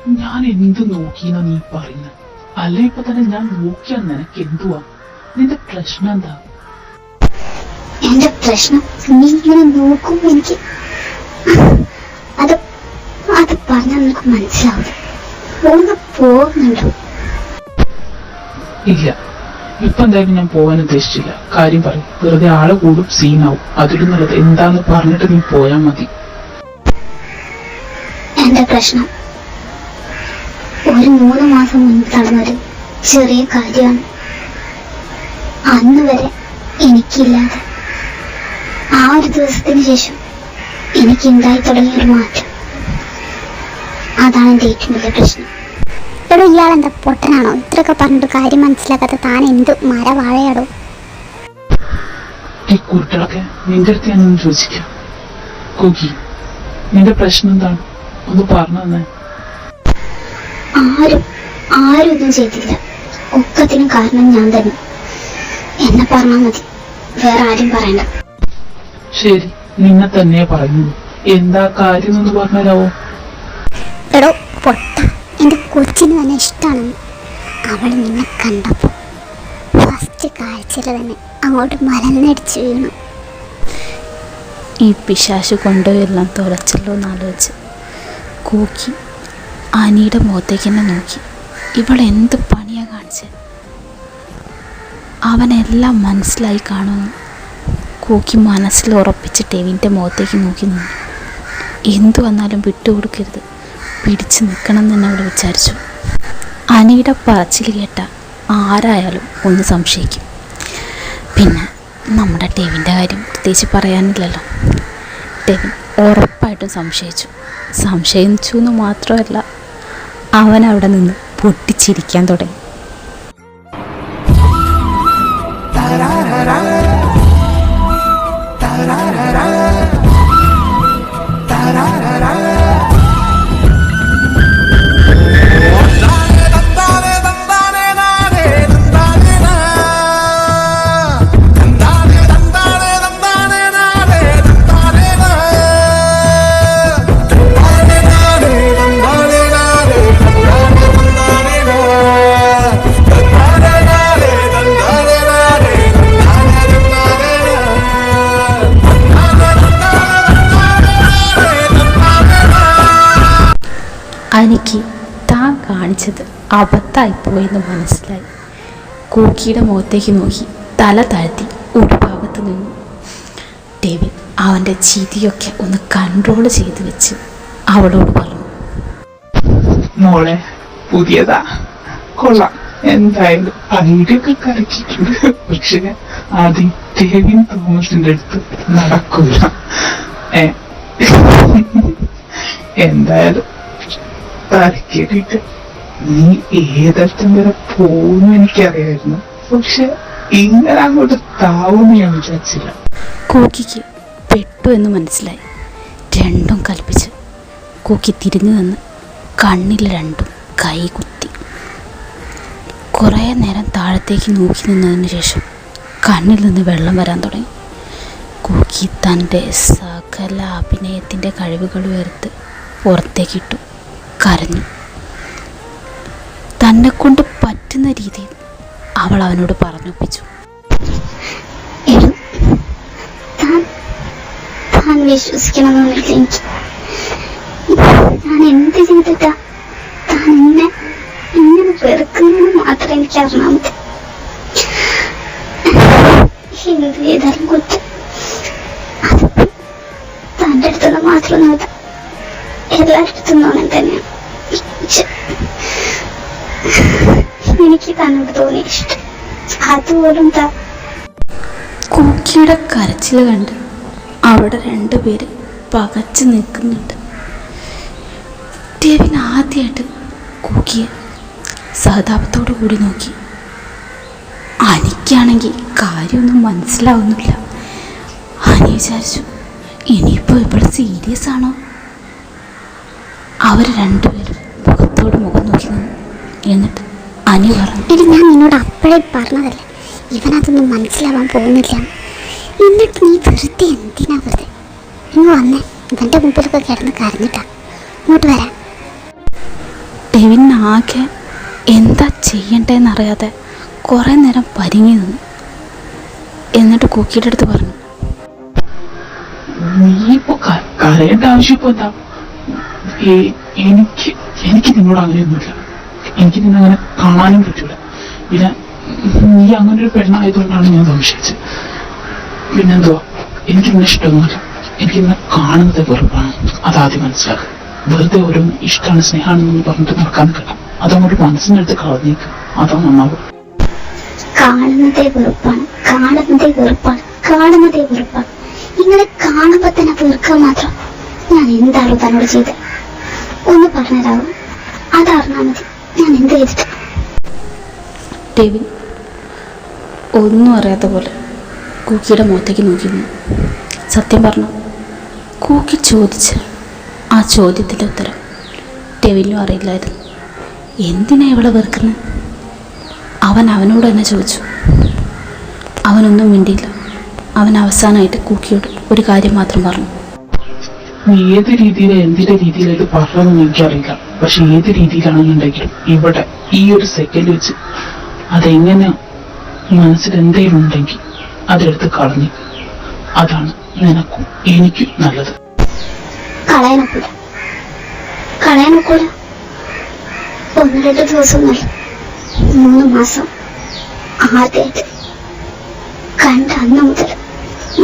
ഞാൻ എന്ത് നോക്കിയെന്നാ നീ പറയുന്നത്? അല്ല ഇപ്പൊ തന്നെ ഞാൻ നോക്കിയാൽ നിനക്ക് എന്തുവാ? നിന്റെ പ്രശ്നം എന്താ? എന്റെ പ്രശ്നം നീ ഇങ്ങനെ നോക്കുമ്പോ എനിക്ക് അത് അത് പറഞ്ഞാൽ നിനക്ക് മനസ്സിലാവില്ല. ഒന്ന് പോകുന്നുണ്ടോ? ഇല്ല, ഇപ്പൊ എന്തായാലും ഞാൻ പോകാൻ ഉദ്ദേശിച്ചില്ല. കാര്യം പറയും, വെറുതെ ആള് കൂടും, സീനാവും. അതിലൊന്നുള്ളത് എന്താന്ന് പറഞ്ഞിട്ട് നീ പോയാ മതി. എന്റെ പ്രശ്നം ഒരു 3 മാസം മുൻപ് നടന്നൊരു ചെറിയ കാര്യമാണ്. അന്ന് വരെ എനിക്കില്ലാതെ ആ ഒരു ദിവസത്തിന് ശേഷം എനിക്കുണ്ടായി തുടങ്ങിയൊരു മാറ്റം. അതാണ് എന്റെ ഏറ്റവും വലിയ പ്രശ്നം. എടോ, ഇയാളെന്താ പൊട്ടനാണോ? ഇത്രയൊക്കെ പറഞ്ഞിട്ട് കാര്യം മനസ്സിലാക്കാത്ത താൻ എന്ത് മരവാഴയാടോ? ഈ കുട്ടികളൊക്കെ നിന്റെ അടുത്ത് ഞാനൊന്ന് ചോദിക്കാം. കോക്കി, നിന്റെ പ്രശ്നം എന്താണ്? ഒന്ന് പറഞ്ഞു തന്നെ. ആരും ഒന്നും ചെയ്തില്ല. ഒക്കത്തിനും കാരണം ഞാൻ തന്നെ. എന്നെ പറഞ്ഞാൽ മതി, വേറെ ആരും പറയണ്ട. ശരി, നിന്നെ തന്നെ പറയുന്നു. എന്താ കാര്യം എന്ന് പറഞ്ഞാലാവോ? എടോ പൊട്ട, എൻ്റെ കൊച്ചിന് തന്നെ ഇഷ്ടമാണെന്ന് അവൾ നിന്നെ കണ്ടപ്പോൾ ഫസ്റ്റ് കാഴ്ചയിൽ തന്നെ അങ്ങോട്ട് മലന്നടിച്ചു വീണു. ഈ പിശാശ് കൊണ്ടുപോയെല്ലാം തുലച്ചല്ലോ എന്നാലോചിച്ച് കോക്കി അനിയുടെ മുഖത്തേക്ക് തന്നെ നോക്കി. ഇവളെന്ത് പണിയാ കാണിച്ചത്? അവനെല്ലാം മനസ്സിലായി കാണുമെന്ന് കോക്കി മനസ്സിൽ ഉറപ്പിച്ച് ടെവിൻ്റെ മുഖത്തേക്ക് നോക്കി നിന്നു. എന്തു വന്നാലും വിട്ടുകൊടുക്കരുത്, പിടിച്ചു നിൽക്കണം എന്ന് തന്നെ അവിടെ വിചാരിച്ചു. അനിയുടെ പറച്ചിൽ കേട്ട ആരായാലും ഒന്ന് സംശയിക്കും. പിന്നെ നമ്മുടെ ടെവിൻ്റെ കാര്യം പ്രത്യേകിച്ച് പറയാനില്ലല്ലോ. ടെവിൻ ഉറപ്പായിട്ടും സംശയിച്ചു എന്ന് മാത്രമല്ല, അവൻ അവിടെ നിന്ന് പൊട്ടിച്ചിരിക്കാൻ തുടങ്ങി. അനിക്ക് താൻ കാണിച്ചത് അബദ്ധമായിപ്പോയെന്ന് മനസ്സിലായി. കോക്കിയുടെ മുഖത്തേക്ക് നോക്കി തല താഴ്ത്തി ഒരു ഭാഗത്ത് നിന്നു. ടെവിൻ അവൻ്റെ ചിരിയൊക്കെ ഒന്ന് കൺട്രോൾ ചെയ്ത് വെച്ച് അവളോട് പറഞ്ഞു, മോളെ, പുതിയതാ, കൊള്ളാം. എന്തായാലും ഐഡിയ ഒക്കെ കറക്കിയിട്ടുണ്ട്. പക്ഷെ ആദ്യം ടെവിൻ തോമസിന്റെ അടുത്ത് നടക്കൂല. എന്തായാലും തരക്കേറിയിട്ട് നീ ഏതറ്റം വരെ പോകുന്നു എനിക്കറിയായിരുന്നു. പക്ഷെ ഇങ്ങനെ അങ്ങോട്ട് താവുമെന്ന് ഞാൻ വിചാരിച്ചില്ല. കോക്കിക്ക് പെട്ടു എന്ന് മനസ്സിലായി. രണ്ടും കൽപ്പിച്ച് കോക്കി തിരിഞ്ഞു നിന്ന് കണ്ണിൽ രണ്ടും കൈ കുത്തി. കുറേ നേരം താഴത്തേക്ക് നോക്കി നിന്നതിന് ശേഷം കണ്ണിൽ നിന്ന് വെള്ളം വരാൻ തുടങ്ങി. കോക്കി തൻ്റെ സകല അഭിനയത്തിൻ്റെ കഴിവുകൾ ഉയർത്ത് പുറത്തേക്കിട്ടു. കരഞ്ഞു. തന്നെ കൊണ്ട് പറ്റുന്ന രീതിയിൽ അവൾ അവനോട് പറഞ്ഞൊപ്പിച്ചു. താൻ വിശ്വസിക്കണമെന്നില്ല എനിക്ക്. ഞാൻ എന്ത് ചെയ്തിട്ടാ താൻ എന്നെ ഇങ്ങനെ വെറുക്കുന്നത് മാത്രം എനിക്ക് അറിഞ്ഞാൽ മതി. എന്ത് ചെയ്താലും കുറ്റം അതിപ്പോ തൻ്റെ അടുത്തുനിന്ന് മാത്രമൊന്നുമില്ല, എല്ലായിടത്തുനിന്നും അങ്ങനെ തന്നെയാണ്. എനിക്ക് തന്നോട് തോന്നിയ ഇഷ്ടം അതുപോലും കോക്കിയുടെ കരച്ചിൽ കണ്ട് അവിടെ രണ്ടുപേര് പകച്ചു നിൽക്കുന്നുണ്ട്. ടെവിൻ ആദ്യമായിട്ട് കോക്കിയെ സഹതാപത്തോടു കൂടി നോക്കി. അനിക്കാണെങ്കിൽ കാര്യമൊന്നും മനസ്സിലാവുന്നില്ല. അനി വിചാരിച്ചു, ഇനിയിപ്പോൾ ഇവിടെ സീരിയസ് ആണോ? അവർ രണ്ടുപേരും മുഖത്തോട് മുഖം നോക്കി നിന്നു. എന്നിട്ട് അനി പറഞ്ഞു, എടി, ഞാൻ നിന്നോട് അപ്പോഴേ പറഞ്ഞതല്ലേ ഇവനതൊന്നും മനസ്സിലാവാൻ പോകുന്നില്ല. എന്നിട്ട് നീ വെറുതെ എന്തിനാ വെറുതെ ഇങ്ങ് വന്നേ. ഇവൻ്റെ മുമ്പിലൊക്കെ കിടന്ന് കരഞ്ഞിട്ടാ. ഇങ്ങോട്ട് വരാം. ടെവിനാകെ എന്താ ചെയ്യണ്ടേന്നറിയാതെ കുറേ നേരം പരിങ്ങി നിന്നു. എന്നിട്ട് കൂക്കിയുടെ അടുത്ത് പറഞ്ഞു, നീ ഇപ്പൊ കരയേണ്ട ആവശ്യം ഇപ്പൊ എന്താ? എനിക്ക് എനിക്ക് നിന്നോട് അങ്ങനെയൊന്നുമില്ല. എനിക്ക് നിന്നെ അങ്ങനെ കാണാനും പറ്റൂല. പിന്നെ നീ അങ്ങനെ ഒരു പെണ്ണായതുകൊണ്ടാണ് ഞാൻ സംശയിച്ചത്. പിന്നെന്തുവാ, എനിക്ക് നിന്നെ ഇഷ്ടമൊന്നുമില്ല. എനിക്ക് നിന്നെ കാണുന്നത് വെറുപ്പാണ്. അതാദ്യം മനസ്സിലാക്കുക. വെറുതെ ഓരോ ഇഷ്ടമാണ് സ്നേഹമാണെന്ന് പറഞ്ഞിട്ട് നടക്കാൻ നിൽക്കണം. അതങ്ങോട്ട് മനസ്സിനടുത്ത് കളഞ്ഞേക്ക്. അതാ നന്നാവും. കാണുന്നതേ വെറുപ്പാണ്, കാണുന്നതേ വെറുപ്പാണ്, കാണുന്നതേ വെറുപ്പാണ്. ഇങ്ങനെ കാണുമ്പോ തന്നെ വെറുക്കാൻ മാത്രം ഞാൻ എന്താണോ തന്നോട് ചെയ്തത്? ഒന്ന് പറഞ്ഞുതരാവും. അതറിഞ്ഞാൽ മതി ഞാൻ എന്ത് ചെയ്തിട്ട്. ടെവിൻ ഒന്നും അറിയാത്ത പോലെ കൂക്കിയുടെ മുഖത്തേക്ക് നോക്കിയിരുന്നു. സത്യം പറഞ്ഞു, കൂക്കി ചോദിച്ച ആ ചോദ്യത്തിൻ്റെ ഉത്തരം ടെവിനും അറിയില്ലായിരുന്നു. എന്തിനാ ഇവളെ വെറുക്കുന്നത്? അവൻ അവനോട് തന്നെ ചോദിച്ചു. അവനൊന്നും മിണ്ടിയില്ല. അവൻ അവസാനമായിട്ട് കൂക്കിയോട് ഒരു കാര്യം മാത്രം പറഞ്ഞു. നീ ഏത് രീതിയിലും എന്തിന്റെ രീതിയിലും ഇത് പറഞ്ഞതെന്ന് എനിക്കറിയില്ല. പക്ഷെ ഏത് രീതിയിലാണെന്നുണ്ടെങ്കിലും ഇവിടെ ഈ ഒരു സെക്കൻഡ് വെച്ച് അതെങ്ങനെ മനസ്സിൽ എന്തെങ്കിലും ഉണ്ടെങ്കിൽ അതെടുത്ത് കളഞ്ഞു. അതാണ് നിനക്കും എനിക്കും നല്ലത്. കളയാനൊക്കൂല, കളയാനൊക്കൂല. 1-2 ദിവസമൊന്നുമല്ല, 3 മാസം ആദ്യമായിട്ട് കണ്ട അന്ന് മുതൽ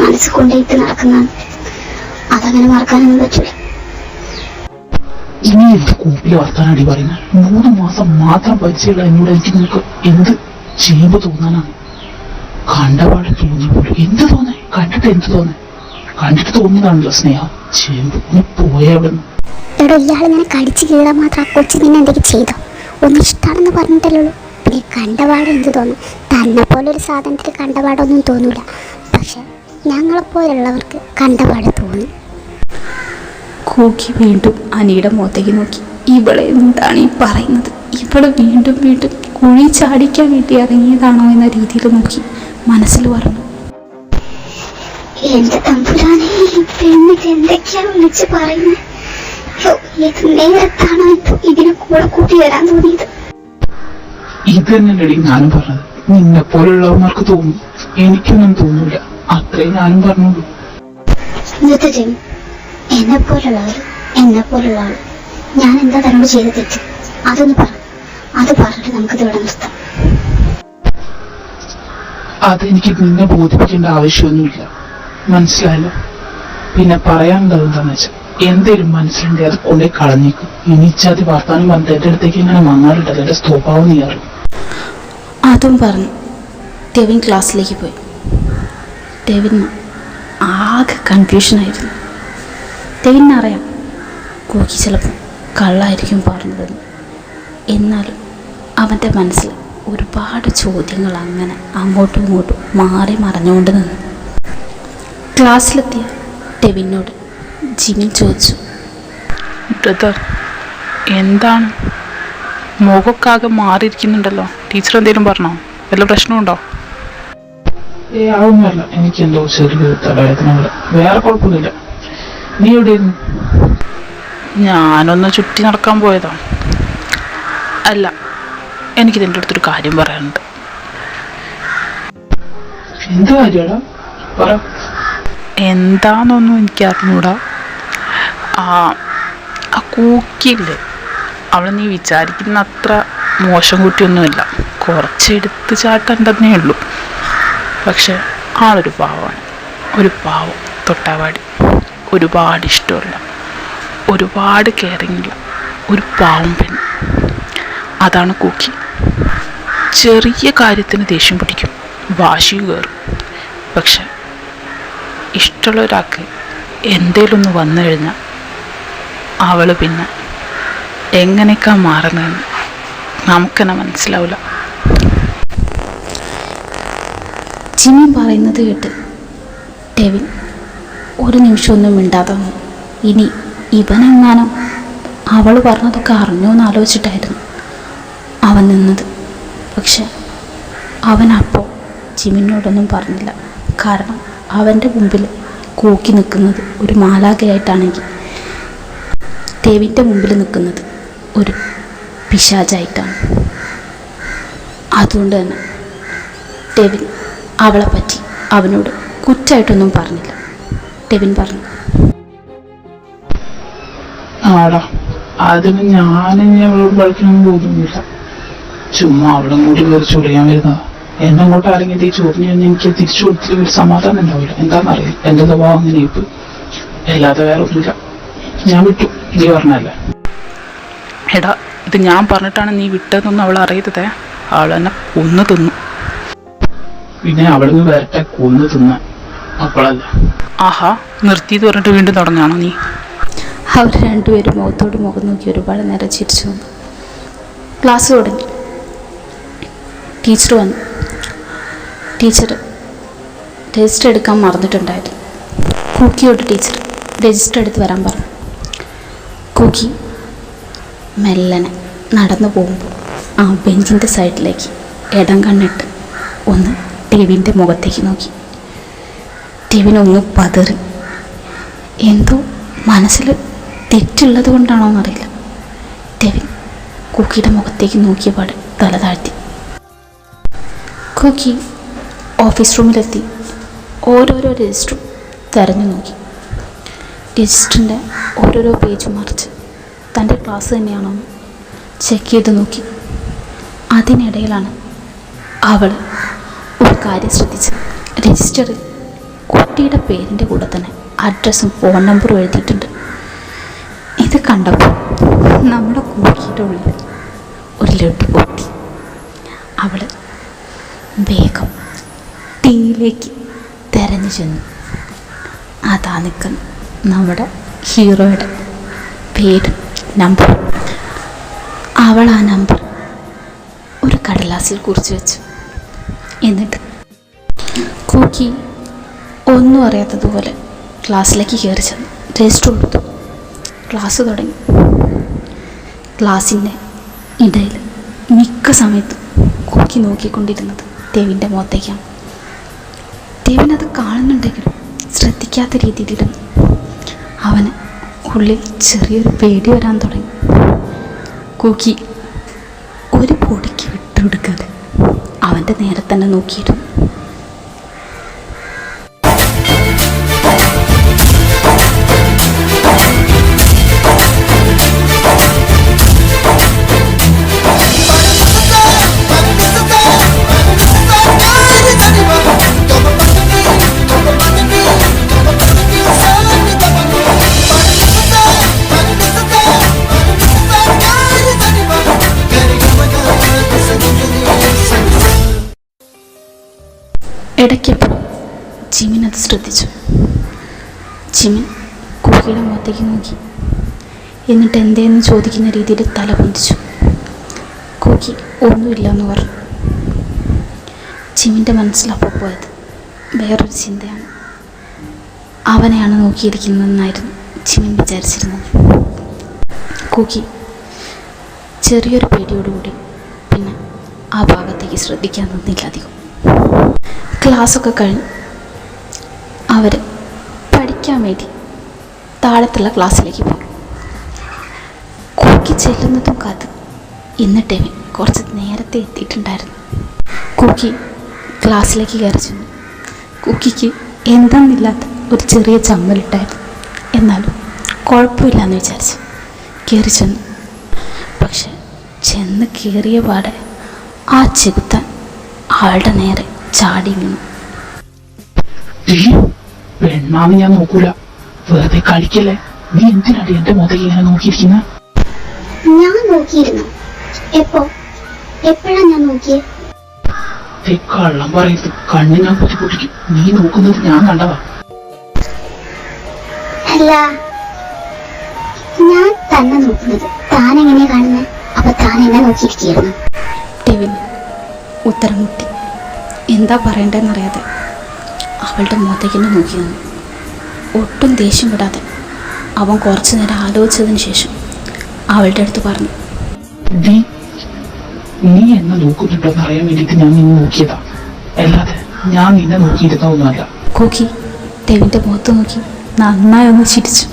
മനസ്സ് കൊണ്ടേറ്റ് നടക്കുന്നതാണ്. അതങ്ങനെ മറക്കാനൊന്നും പറ്റൂല. ഇനി എന്ത് കൂപ്പിലെ വർത്താനടി പറയുന്നത്? 3 മാസം മാത്രം പരിചയമുള്ള എന്നോട് എനിക്ക് നിനക്ക് എന്ത് ചെയ്യുമ്പോ തോന്നാനാണ്? കണ്ടപാട് തോന്നിയപ്പോൾ എന്ത് തോന്നേ? കണ്ടിട്ട് എന്ത് തോന്നേ? കണ്ടിട്ട് തോന്നിയതാണല്ലോ സ്നേഹം. ചെയ്യുമ്പോ നീ പോയ അവിടെ നിന്ന്. എടോ, ഇയാളിങ്ങനെ കടിച്ചു കീഴാൻ മാത്രം ആ കൊച്ചു നിന്നെ എന്തെങ്കിലും ചെയ്തോ? ഒന്നും ഇഷ്ടമാണെന്ന് പറഞ്ഞിട്ടല്ലോ. പിന്നെ കണ്ടപാട് എന്ത് തോന്നും? തന്നെ പോലെ ഒരു സാധനത്തിൽ കണ്ടപാടൊന്നും തോന്നൂല. പക്ഷെ ഞങ്ങളെപ്പോലുള്ളവർക്ക് കണ്ടപാട് തോന്നും. കൂക്കി വീണ്ടും അനിയുടെ മുഖത്തേക്ക് നോക്കി. ഇവളെ എന്താണ് ഈ പറയുന്നത്? ഇവളെ വീണ്ടും വീണ്ടും കുഴി ചാടിക്കാൻ വേണ്ടി ഇറങ്ങിയതാണോ എന്ന രീതിയിൽ നോക്കി മനസ്സിൽ പറഞ്ഞു. എന്റെ തമ്പുരാനെ, പെണ്ണിത് എന്തൊക്കെയാ വിളിച്ച് പറയുന്നത്? ഏത് നേരത്താണോ ഇപ്പൊ ഇതിനെ കൂടെ കൂട്ടി വരാൻ തോന്നിയത്? ഇത് തന്നെയല്ലേ ഞാനും പറഞ്ഞത്. നിന്നെ പോലുള്ളവന്മാർക്ക് തോന്നും, എനിക്കൊന്നും തോന്നൂല. അത്രേ ഞാനും പറഞ്ഞോളൂ. നിർത്തജയും എന്നെ പോലുള്ളവൾ ഞാൻ എന്താ തന്നോട് ചെയ്ത് തെറ്റ്? അതൊന്ന് പറ. അത് പറഞ്ഞിട്ട് നമുക്കിത് ഇവിടെ നിർത്താം. അതെനിക്ക് നിന്നെ ബോധിപ്പിക്കേണ്ട ആവശ്യമൊന്നുമില്ല, മനസ്സിലായല്ലോ? പിന്നെ പറയാനുള്ളത് എന്താന്ന് വെച്ചാൽ, എന്തേലും മനസ്സിലുണ്ടെ അത് കൊണ്ടേ കളഞ്ഞേക്കും. ഇനിച്ചാതി വർത്താനം പറഞ്ഞിട്ട് എന്റെ അടുത്തേക്ക് ഇങ്ങനെ വന്നാലുണ്ടല്ലോ എന്റെ സ്വഭാവം നീ അറിയും. അതും പറഞ്ഞു ടെവിൻ ക്ലാസ്സിലേക്ക് പോയി. ടെവിൻ ആകെ കൺഫ്യൂഷനായിരുന്നു. ടെവിനറിയാം കൂക്കി ചിലപ്പോൾ കള്ളായിരിക്കും പറഞ്ഞതെന്ന്. എന്നാലും അവൻ്റെ മനസ്സിൽ ഒരുപാട് ചോദ്യങ്ങൾ അങ്ങനെ അങ്ങോട്ടും ഇങ്ങോട്ടും മാറി മറഞ്ഞുകൊണ്ട് നിന്നു. ക്ലാസ്സിലെത്തിയ ടെവിനോട് ജിമിൻ ചോദിച്ചു, ബ്രദർ, എന്താണ് മുഖക്കാകെ മാറിയിരിക്കുന്നുണ്ടല്ലോ? ടീച്ചർ എന്തെങ്കിലും പറഞ്ഞോ? വല്ല പ്രശ്നമുണ്ടോ? ആവുന്നല്ല, എനിക്ക് എന്തോ ചെറിയൊരു തലവേദന പോലെ. വേറെ കുഴപ്പമൊന്നുമില്ല. നീ എവിടെയായിരുന്നു? ഞാനൊന്ന് ചുറ്റി നടക്കാൻ പോയതാ. അല്ല, എനിക്ക് നിന്റെ അടുത്തൊരു കാര്യം പറയാനുണ്ട്. എന്ത് കാര്യടാ? പറ. എന്താന്നൊന്നും എനിക്ക് അറിഞ്ഞൂടാ. ആ കൂക്കില്ലേ, അവളെ നീ വിചാരിക്കുന്ന അത്ര മോശം കുട്ടിയൊന്നുമില്ല. കുറച്ച് എടുത്ത് ചാട്ടണ്ടെന്നേ ഉള്ളൂ. പക്ഷെ ആളൊരു പാവമാണ്. ഒരു പാവം തൊട്ടാവാടി. ഒരുപാട് ഇഷ്ടമുള്ള, ഒരുപാട് കെയറിങ്ങുള്ള ഒരു പാവം പെണ്ണ്. അതാണ് കൂക്കി. ചെറിയ കാര്യത്തിന് ദേഷ്യം പിടിക്കും, വാശി കയറും. പക്ഷെ ഇഷ്ടമുള്ള ഒരാൾക്ക് എന്തേലും ഒന്ന് വന്നു കഴിഞ്ഞാൽ അവൾ പിന്നെ എങ്ങനെയൊക്കെ മാറുന്നതെന്ന് നമുക്കെന്നെ മനസ്സിലാവില്ല. ജിമ്മി പറയുന്നത് കേട്ട് ടെവിൻ ഒരു നിമിഷമൊന്നും മിണ്ടാതെ വന്നു. ഇനി ഇവനെങ്ങാനും അവൾ പറഞ്ഞതൊക്കെ അറിഞ്ഞോ എന്ന് ആലോചിച്ചിട്ടായിരുന്നു അവൻ നിന്നത്. പക്ഷെ അവനപ്പോൾ ജിമ്മിനോടൊന്നും പറഞ്ഞില്ല. കാരണം അവൻ്റെ മുമ്പിൽ കൂക്കി നിൽക്കുന്നത് ഒരു മാലാഖയായിട്ടാണെങ്കിൽ ടെവിൻ്റെ മുമ്പിൽ നിൽക്കുന്നത് ഒരു പിശാചായിട്ടാണ്. അതുകൊണ്ട് തന്നെ ടെവിൻ അവളെ പറ്റി അവനോട് കുറ്റമായിട്ടൊന്നും പറഞ്ഞില്ല. ടെവിൻ പറഞ്ഞു, ആടാ അതിന് ഞാനിനി അവളോട് കളിക്കണം തോന്നുന്നില്ല. ചുമ്മാ അവളും കൂടി കയറി ചൊറിയാൻ വരുന്നതാ. എന്നെ അങ്ങോട്ട് ആരെങ്കിലും ഈ ചോദ്യം കഴിഞ്ഞ് എനിക്ക് തിരിച്ചു കൊടുത്തിട്ട് ഒരു സമാധാനം ഉണ്ടാവില്ല. എന്താണെന്നറിയില്ല, എന്റെ സ്വഭാവം അങ്ങനെ ഇപ്പ് അല്ലാതെ വേറെ ഒന്നുമില്ല. ഞാൻ വിട്ടു, നീ പറഞ്ഞല്ലേ. എടാ, ഇത് ഞാൻ പറഞ്ഞിട്ടാണ് നീ വിട്ടതെന്നൊന്നും അവൾ അറിയരുതേ. അവൾ എന്നെ കൊന്നു തിന്നു. പിന്നെ അവളിന്ന് വരട്ടെ, കൊന്നു തിന്ന അപ്പോഴല്ല. ആഹാ, നിർത്തിയെന്ന് പറഞ്ഞിട്ട് വീണ്ടും തുടങ്ങുകയാണോ നീ? അവർ രണ്ടുപേരും മുഖത്തോട് മുഖം നോക്കി ഒരുപാട് നേരം ചിരിച്ചു വന്നു. ക്ലാസ് തുടങ്ങി. ടീച്ചർ വന്നു. ടീച്ചർ രജിസ്റ്റർ എടുക്കാൻ മറന്നിട്ടുണ്ടായിരുന്നു. കുക്കിയോട് ടീച്ചർ രജിസ്റ്റർ എടുത്ത് വരാൻ പറഞ്ഞു. കുക്കി മെല്ലനെ നടന്നു പോകുമ്പോൾ ആ ബെഞ്ചിൻ്റെ സൈഡിലേക്ക് ഇടം കണ്ണിട്ട് ഒന്ന് ടെവിൻ്റെ മുഖത്തേക്ക് നോക്കി. ടെവിനൊന്ന് പതറി. എന്തോ മനസ്സിൽ തെറ്റുള്ളത് കൊണ്ടാണോ എന്നറിയില്ല. ടെവിൻ കുക്കിയുടെ മുഖത്തേക്ക് നോക്കിയ പാട് തല താഴ്ത്തി. കുക്കി ഓഫീസ് റൂമിലെത്തി ഓരോരോ രജിസ്റ്ററും തിരഞ്ഞു നോക്കി. രജിസ്റ്ററിൻ്റെ ഓരോരോ പേജ് മറിച്ച് തൻ്റെ ക്ലാസ് തന്നെയാണോ എന്ന് ചെക്ക് ചെയ്ത് നോക്കി. അതിനിടയിലാണ് അവൾ ഒരു കാര്യം ശ്രദ്ധിച്ചത്. രജിസ്റ്ററിൽ കുട്ടിയുടെ പേരിൻ്റെ കൂടെ തന്നെ അഡ്രസ്സും ഫോൺ നമ്പറും എഴുതിയിട്ടുണ്ട്. ഇത് കണ്ടപ്പോൾ നമ്മുടെ കുക്കിയുടെ ഉള്ളിൽ ഒരു ലഡു പൊട്ടി. അവൾ വേഗം ടീയിലേക്ക് തിരഞ്ഞു ചെന്നു. അതാ നിൽക്കുന്ന നമ്മുടെ ഹീറോയുടെ പേരും നമ്പറും. അവൾ ആ നമ്പർ ഒരു കടലാസിൽ കുറിച്ച് വെച്ചു. എന്നിട്ട് കുക്കി ഒന്നും അറിയാത്തതുപോലെ ക്ലാസ്സിലേക്ക് കയറി ചെന്നു. രജിസ്റ്റർ കൊടുത്തു. ക്ലാസ് തുടങ്ങി. ക്ലാസ്സിൻ്റെ ഇടയിൽ മിക്ക സമയത്തും കുക്കി നോക്കിക്കൊണ്ടിരുന്നത് ടെവിൻ്റെ മുഖത്തേക്കാണ്. ടെവിൻ അത് കാണുന്നുണ്ടെങ്കിലും ശ്രദ്ധിക്കാത്ത രീതിയിലിരുന്നു. അവന് ഉള്ളിൽ ചെറിയൊരു പേടി വരാൻ തുടങ്ങി. കുക്കി ഒരു പൊടിക്ക് വിട്ടുകൊടുക്കാതെ അവൻ്റെ നേരെ തന്നെ നോക്കിയിരുന്നു. ഇടയ്ക്കെപ്പോൾ ജിമിൻ അത് ശ്രദ്ധിച്ചു. ജിമിൻ കുക്കിയുടെ മുഖത്തേക്ക് നോക്കി. എന്നിട്ട് എന്തേന്ന് ചോദിക്കുന്ന രീതിയിൽ തല പൊന്തിച്ചു. കുക്കി ഒന്നുമില്ല എന്ന് പറഞ്ഞു. ജിമിൻ്റെ മനസ്സിലപ്പോൾ പോയത് വേറൊരു ചിന്തയാണ്. അവനെയാണ് നോക്കിയിരിക്കുന്നതെന്നായിരുന്നു ജിമിൻ വിചാരിച്ചിരുന്നത്. കുക്കി ചെറിയൊരു പേടിയോടുകൂടി പിന്നെ ആ ഭാഗത്തേക്ക് ശ്രദ്ധിക്കാൻ നിന്നില്ല അധികം. ക്ലാസ്സൊക്കെ കഴിഞ്ഞ് അവർ പഠിക്കാൻ വേണ്ടി താഴത്തുള്ള ക്ലാസ്സിലേക്ക് പോയി. കുക്കി ചെല്ലുന്നതും കാത്ത് ഇന്ന് ടെവിൻ കുറച്ച് നേരത്തെ എത്തിയിട്ടുണ്ടായിരുന്നു. കുക്കി ക്ലാസ്സിലേക്ക് കയറി ചെന്നു. കുക്കിക്ക് എന്താണെന്നില്ലാത്ത ഒരു ചെറിയ ചമ്മലുണ്ടായിരുന്നു. എന്നാലും കുഴപ്പമില്ലെന്ന് വിചാരിച്ച് കയറി ചെന്നു. പക്ഷെ ചെന്ന് കയറിയ പാടെ ആ ചെകുത്താൻ ആളുടെ നേരെ ചാടി വീണു. പെണ്ണാന്ന് ഞാൻ നോക്കൂല, വെറുതെ കഴിക്കല്ലേ. നീ എന്തിനാണ് എന്റെ മുഖത്തേക്ക് ഇങ്ങനെ നോക്കിയിരിക്കുന്ന? ഞാൻ നോക്കിയിരുന്നു. എപ്പോഴാ ഞാൻ നോക്കിയത്? കള്ളം പറയരുത്, കണ്ണ് ഞാൻ പൊട്ടിപ്പൊട്ടിക്കും. നീ നോക്കുന്നത് ഞാൻ കണ്ടതാ. അല്ല, ഞാൻ തന്നെ നോക്കുന്നത് താൻ എങ്ങനെയാ കാണുന്നത്? അപ്പൊ താൻ എന്നെ നോക്കിയിരിക്കുന്നു. ടെവിൻ ഉത്തരം മുട്ടി. എന്താ പറയണ്ടെന്നറിയാതെ അവളുടെ മുഖത്തേക്ക് തന്നെ നോക്കി നിന്നു. ഒട്ടും ദേഷ്യം വിടാതെ അവൻ കുറച്ചു നേരം ആലോചിച്ചതിന് ശേഷം അവളുടെ അടുത്ത് പറഞ്ഞു, നീ എന്നെ നോക്കുന്നുണ്ടോന്ന് അറിയാൻ വേണ്ടിയിട്ട് ഞാൻ നിന്നെ നോക്കിയതാ, അല്ലാതെ ഞാൻ നിന്നെ നോക്കിയിരുന്നൊന്നുമല്ല. കുക്കി ടെവിൻ്റെ മുഖത്ത് നോക്കി നന്നായി ഒന്ന് ചിരിച്ചു.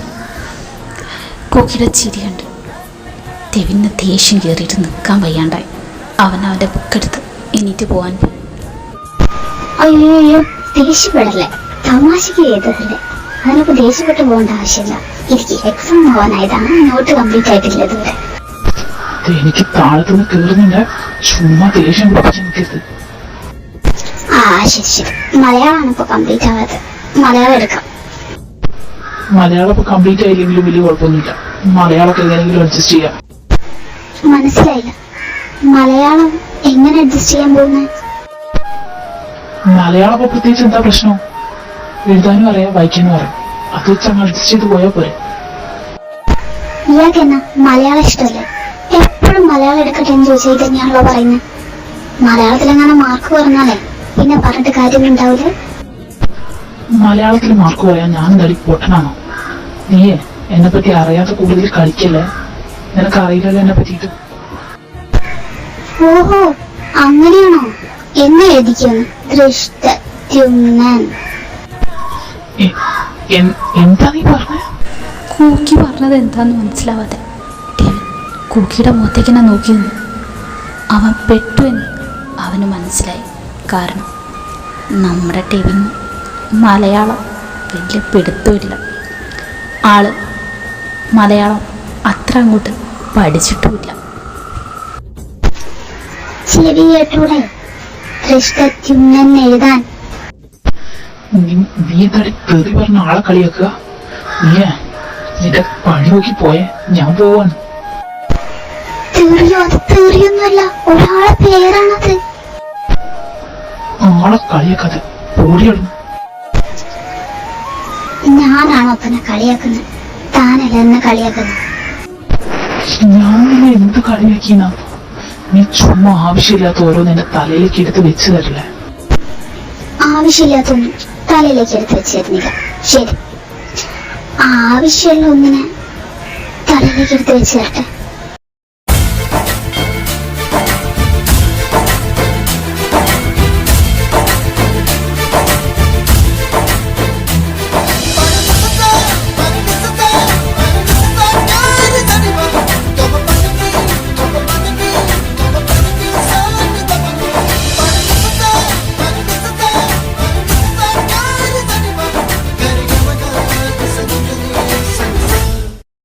കുക്കിയുടെ ചിരി കണ്ട് ടെവിന് ദേഷ്യം കയറിയിട്ട് നിൽക്കാൻ വയ്യാണ്ടായി. അവൻ അവൻ്റെ ബുക്കെടുത്ത് എണീറ്റ് പോകാൻ പോയി. അയ്യോ അയ്യോ, ദേഷ്യപ്പെടല്ലേ, തമാശക്ക് ചെയ്തതല്ലേ, അതിനൊക്കെ ദേഷ്യപ്പെട്ട് പോകേണ്ട ആവശ്യമില്ല. എനിക്ക് എക്സാം ആവാനായതാണ്, നോട്ട് കംപ്ലീറ്റ് ആയിട്ടില്ല ഇതുവരെ. എനിക്ക് താഴത്തുനിന്ന് കയറുന്നുണ്ട്, ചുമ്മാ ദേഷ്യം പിടിച്ച് നിൽക്കരുത്. ആ ശരി ശരി, മലയാളമാണ് ഇപ്പൊ കംപ്ലീറ്റ് ആവാത്തത്, മലയാളം എടുക്കാം. മലയാളം ഇപ്പൊ കംപ്ലീറ്റ് ആയില്ലെങ്കിലും വലിയ കുഴപ്പമൊന്നുമില്ല, മലയാളമൊക്കെ എങ്ങനെയെങ്കിലും അഡ്ജസ്റ്റ് ചെയ്യാം. മനസ്സിലായില്ല, മലയാളം എങ്ങനെ അഡ്ജസ്റ്റ് ചെയ്യാൻ പോകുന്നത്? മലയാളം ഇപ്പൊ പ്രത്യേകിച്ച് എന്താ പ്രശ്നം? എഴുതാനും അറിയാം, വായിക്കാനും അറിയാം, അത് വെച്ച് അങ്ങ് അഡ്ജസ്റ്റ് ചെയ്ത് പോയാൽ പോരെ. ഇയാൾക്ക് എന്നാ മലയാളം ഇഷ്ടമല്ലേ? എപ്പോഴും മലയാളം എടുക്കട്ടെ എന്ന് ചോദിച്ചാൽ ഇത് തന്നെയാണല്ലോ പറയുന്നത്. മലയാളത്തിലെങ്ങനെ മാർക്ക് പറഞ്ഞാലേ പിന്നെ പറഞ്ഞിട്ട് കാര്യങ്ങളുണ്ടാവില്ലേ? മലയാളത്തിൽ മാർക്ക് പറയാൻ ഞാൻ എന്താ പൊട്ടനാണോ? നീയേ എന്നെ പറ്റി അറിയാത്ത കൂടുതൽ കളിക്കല്ലേ, നിനക്ക് അറിയില്ലല്ലോ എന്നെ പറ്റിയിട്ട്. ഓഹോ അങ്ങനെയാണോ? എന്ന് എഴുതിക്കുന്നു, ദൃഷ്ടദ്യുമ്നൻ. എന്താ നീ പറഞ്ഞേ? കൂക്കി പറഞ്ഞത് എന്താന്ന് മനസ്സിലാവാതെ ടെവിൻ കൂക്കിയുടെ മുഖത്തേക്ക് തന്നെ നോക്കി നിന്നു. അവൻ പെട്ടു എന്ന് അവന് മനസ്സിലായി. കാരണം നമ്മുടെ ടെവിന് മലയാളം വലിയ പിടുത്തമില്ല. ആള് മലയാളം അത്ര അങ്ങോട്ട് പഠിച്ചിട്ടുമില്ല. ചെവി കേട്ടൂടെ ദൃഷ്ടദ്യുമ്നൻ എഴുതാൻ? നീ എന്താടി തെറി പറഞ്ഞ ആളെ കളിയാക്കുക? നീയേ നിന്റെ പണി നോക്കി പോയേ, ഞാൻ പോവാണ്. തെറിയോ? അത് തെറിയൊന്നുമല്ല, ഒരാളെ പേരാണത്. ആളെ കളിയാക്കാതെ ഓടിയിടും. ഞാനാണോ തന്നെ കളിയാക്കുന്നത്? താനല്ല എന്നെ കളിയാക്കുന്നത്. ഞാൻ നിന്നെ എന്ത് കളിയാക്കിന? നീ ചുമ്മാ ആവശ്യമില്ലാത്ത ഓരോന്ന് എന്റെ തലയിലേക്ക് എടുത്ത് വെച്ച് തരില്ലേ? ആവശ്യമില്ലാത്തൊന്നും തലയിലേക്ക് എടുത്ത് വെച്ച് തരുന്നില്ല. ശരി, ആവശ്യമുള്ള ഒന്നിനെ തലയിലേക്ക് എടുത്ത് വെച്ച് തരട്ടെ.